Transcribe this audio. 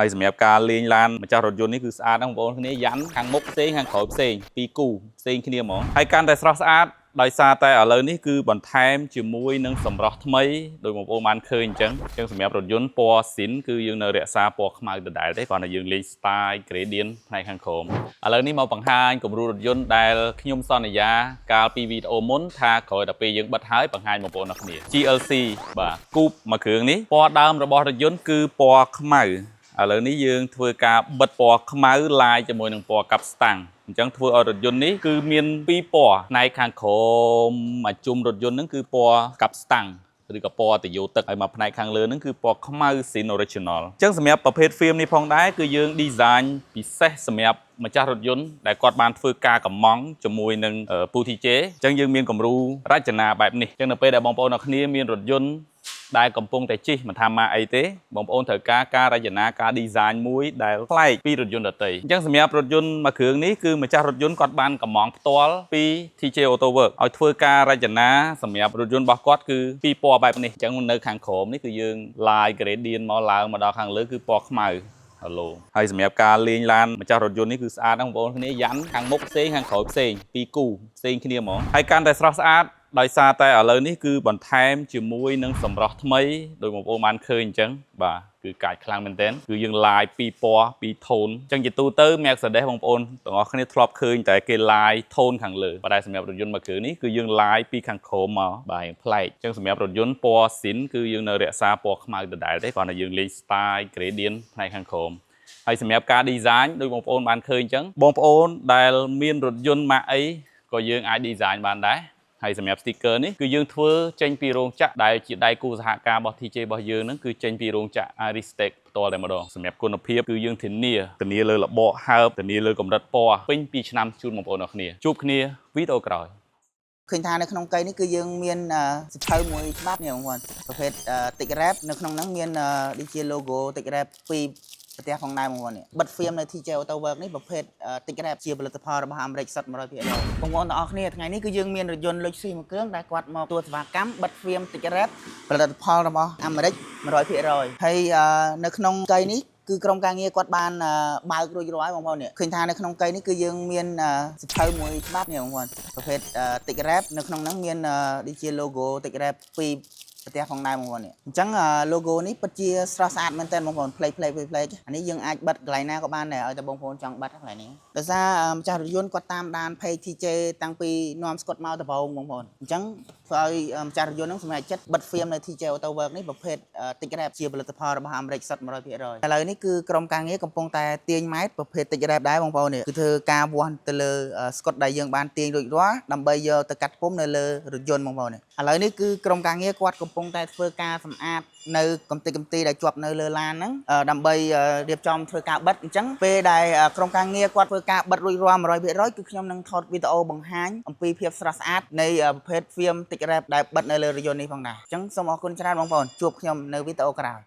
ហើយសម្រាប់ការលេងឡានម្ចាស់រថយន្តនេះគឺស្អាតណាស់បងប្អូនគ្នាយ៉ាន់ខាងមុខផ្សេងខាងក្រោយផ្សេងពីរគូផ្សេងគ្នាហ្មងហើយកាន់តែស្រស់ស្អាតដោយសារតែឥឡូវនេះគឺបន្ថែមជាមួយនឹងសម្រស់ថ្មីដោយបងប្អូនបានឃើញអញ្ចឹងសម្រាប់រថយន្តពណ៌ស៊ីនគឺយើងនៅរក្សាពណ៌ខ្មៅដដែលទេគ្រាន់តែយើងលេង style gradient ផ្នែកខាងក្រោមឥឡូវនេះមកបង្ហាញគំរូរថយន្តដែលខ្ញុំសន្យាកាលពីវីដេអូមុនថាក្រោយដល់ពេលយើងបិទហើយបង្ហាញបងប្អូនអរគ្នា GLC បាទគូបមួយគ្រឿងនេះពណ៌ដើមរបស់រថយន្តគឺពណ៌ខ្មៅឥឡូវនេះយើងធ្វើការបិទពណ៌ខ្មៅឡាយជាមួយនឹងពណ៌កាប់ស្តាំងអញ្ចឹងធ្វើឲ្យរថយន្តនេះគឺមានពីរពណ៌ផ្នែកខាងក្រោមមកជុំរថយន្តហ្នឹងគឺពណ៌កាប់ស្តាំងឬក៏ពណ៌តយោទឹកហើយមកផ្នែកខាងលើហ្នឹងគឺពណ៌ខ្មៅស៊ីន original អញ្ចឹងសម្រាប់ប្រភេទ film នេះផងដែរគឺយើង design ពិសេសសម្រាប់ម្ចាស់រថយន្តដែលគាត់បានធ្វើការកម្មង់ជាមួយនឹងពូធីជេអញ្ចឹងយើងមានគំរូរចនាបែបនេះអញ្ចឹងនៅពេលដែលបងប្អូនអរគ្នាមានរថយន្តដែលកំពុងតែជិះមិនថាម៉ាអីទេបងប្អូនត្រូវការរចនាការ design មួយដែលប្លែកពីរថយន្តដទៃអញ្ចឹងសម្រាប់រថយន្តមួយគ្រឿងនេះគឺម្ចាស់រថយន្តគាត់បានកម្មង់ផ្ទាល់ពី TJ Auto Work ឲ្យធ្វើការរចនាសម្រាប់រថយន្តរបស់គាត់គឺពីរពណ៌បែបនេះអញ្ចឹងនៅខាងក្រោមនេះគឺយើង line gradient មកឡើងមកដល់ខាងលើគឺពណ៌ខ្មៅហើយសម្រាប់ការលេងឡានម្ចាស់រថយន្តនេះគឺស្អាតណាស់បងប្អូនគ្នាយ៉ាន់ខាងមុខផ្សេងខាងក្រោយផ្សេងពីរគូផ្សេងគ្នាហ្មងហើយកាន់តែស្រស់ស្អាតដោយសារតែឥឡូវនេះគឺបន្ថែមជាមួយនឹងសម្រស់ថ្មីដោយបងប្អូនបានឃើញអញ្ចឹងបាទគឺកាចខ្លាំងមែនទែនគឺយើងឡាយពីរពណ៌ពីរថូនអញ្ចឹងជាទូទៅ Mercedes បងប្អូនទាំងអស់គ្នាធ្លាប់ឃើញតែគេឡាយថូនខាងលើតែសម្រាប់រថយន្តមួយគ្រឿងនេះគឺយើងឡាយពីខាងក្រោមមកបាទប្លែកអញ្ចឹងសម្រាប់រថយន្តពណ៌ស៊ីនគឺយើងនៅរក្សាពណ៌ខ្មៅដដែលទេគ្រាន់តែយើងលេង style gradient ផ្នែកខាងក្រោមហើយសម្រាប់ការ design ដោយបងប្អូនបានឃើញអញ្ចឹងបងប្អូនដែលមានរថយន្តម៉ាកអីក៏យើងអាច design បានដែរហើយសម្រាប់ sticker នេះគឺយើងធ្វើចេញពីរោងចក្រដែលជាដៃគូសហការរបស់ TJ របស់យើងហ្នឹងគឺចេញពីរោងចក្រ Aristech ផ្ទាល់តែម្ដងសម្រាប់គុណភាពគឺយើងធានាលើលបកហើបធានាលើកម្រិតពណ៌ពេញ2ឆ្នាំជូនបងប្អូនអរគ្នាជួបគ្នាវីដេអូក្រោយឃើញថានៅក្នុងកៃនេះគឺយើងមានសភៅមួយច្បាប់នេះបងប្អូនប្រភេទ Tick Wrap នៅក្នុងហ្នឹងមានដូចជា logo Tick Wrap ពីប្រទេសផងដែរបងប្អូននេះបិទ film នៅ TJ Auto Work នេះប្រភេទ Tick Wrap ជាផលិតផលរបស់អាមេរិកសុទ្ធ 100% បងប្អូនទាំងអស់គ្នាថ្ងៃនេះគឺយើងមានរថយន្ត Luxury មួយគ្រឿងដែលគាត់មកទួលសេវាកម្មបិទ film Tick Wrap ផលិតផលរបស់អាមេរិក 100% ហើយនៅក្នុងកៃនេះគឺក្រុមការងារគាត់បានបើករួចរាល់ហើយបងប្អូននេះឃើញថានៅក្នុងកៃនេះគឺយើងមានសភៅមួយច្បាប់នេះបងប្អូនប្រភេទ Tick Wrap នៅក្នុងហ្នឹងមានដូចជា logo Tick Wrap ពីប្រទេសផងដែរបងប្អូននេះអញ្ចឹង logo នេះពិតជាស្រស់ស្អាតមែនទែនបងប្អូនផ្លេកអានេះយើងអាចបិទកន្លែងណាក៏បានដែរឲ្យតែបងប្អូនចង់បិទកន្លែងនេះដោយសារម្ចាស់រថយន្តគាត់តាមដាន page TJ តាំងពីនាំស្កុតមកដំបូងបងប្អូនអញ្ចឹងធ្វើឲ្យម្ចាស់រថយន្តហ្នឹងសម្រេចចិត្តបិទ film នៅ TJ Auto Work នេះប្រភេទ Tick Wrap ជាផលិតផលរបស់អាមេរិកសុទ្ធ 100% ឥឡូវនេះគឺក្រុមការងារកំពុងតែទាញម៉ែត្រប្រភេទ Tick Wrap ដែរបងប្អូននេះគឺធ្វើការវាស់ទៅលើស្កុតដែលយើងបានទាញរួចរាល់ដើម្បីយកទៅកាត់ពុម្ពនៅលើរថយន្តបងប្អូននេះឥឡូវនេះគឺក្រុមការងារគាត់កំពុងតែធ្វើការសម្អាតនៅកំទេចកំទីដែលជាប់នៅលើឡានហ្នឹងដើម្បីរៀបចំធ្វើការបិទអញ្ចឹងពេលដែលក្រុមការងារគាត់ធ្វើការបិទរួចរាល់ 100% គឺខ្ញុំនឹងថតវីដេអូបង្ហាញអំពីភាពស្រស់ស្អាតនៃប្រភេទ film Tick Wrap ដែលបិទនៅលើរថយន្តនេះផងដែរអញ្ចឹងសូមអរគុណច្រើនបងប្អូនជួបខ្ញុំនៅវីដេអូក្រោយ